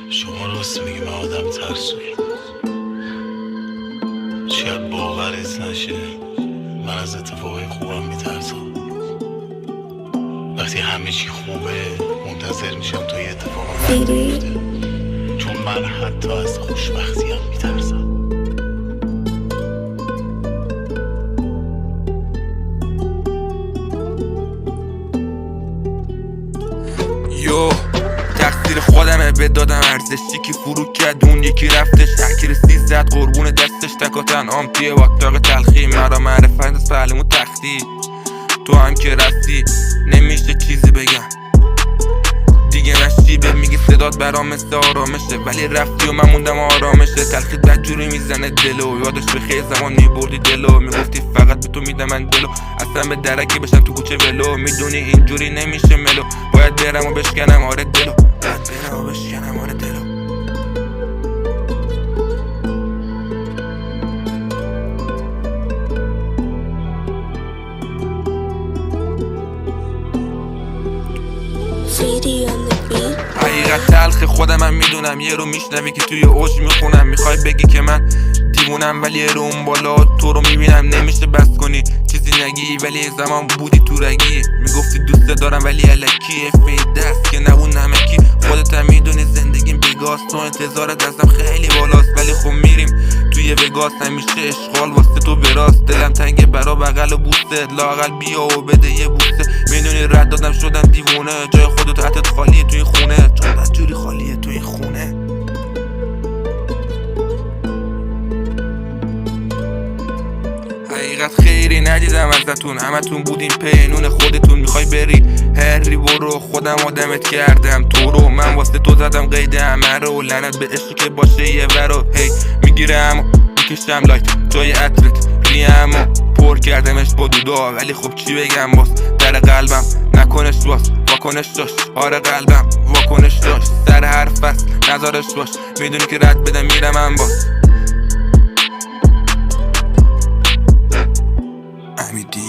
شما راست میگی، من آدم ترسویی. شاید باورت نشه، من از اتفاقای خوبم میترسم. وقتی همه چی خوبه منتظر میشم تا یه اتفاق بیفته، چون من حتی از خوشبختی هم میترسم. یو تقصیر خودمه، به دادم ارزشی که فرو کرد اون یکی رفتش. تحکیر 300 قربون دستش، تکاتن آمتیه واتاق تلخی. مرا معرفت سلمون تختی، تو هم که رفتی نمیشه چیزی بگم دیگه. نشیبه میگی صدات برام مثل آرامشه، ولی رفتی و من موندم آرامشه. تلخیت بدجوری میزنه دلو، یادش به خیلی زمان میبردی دلو. میگفتی فقط به تو میدم من دلو، اصلا به درکی بشم تو کوچه ولو. میدونی اینجوری نمیشه ملو، باید برم و بشکنم آره دلو، باید برم و بشکنم آره دلو. حقیقت تلخ خودم هم میدونم، یه رو میشنوی که توی اوج میخونم. میخوای بگی که من دیوونم، ولی یه رو اون بالا تو رو میبینم. نمیشه بس کنی چیزی نگی، ولی یه زمان بودی تو رگی. میگفتی دوست دارم ولی الکی، فید دست که نبود نمکی. خودت هم میدونی زندگیم بگاست، تو انتظارت ازم خیلی بالاست. ولی خب میریم توی وگاس، همیشه اشغال واسه تو براست. دلم تنگه برا بغل و بوسته، لااقل بیا و بده یه بوسه. میدونی رد دادم شدم دیوونه، جای خودت حتت خالیه توی خونه، چون بدجوری خالیه توی خونه. حقیقت خیری ندیدم ازتون، همتون بودین پینون خودتون. میخوای بری هری برو، خودم آدمت کردم تو رو. من واسه تو زدم قید همه رو، لعنت به عشقی که باشه یه ورو. هی میگیره اما میکشم لایت جای عطرت ریم و پر کردمش با دودا. ولی خب چی بگم باز، در قلبم نکنش باز واکنش داشت. آره قلبم واکنش داشت، سر هر فصل نظارش باش. میدونی که رد بدم میرم من باز. امیدی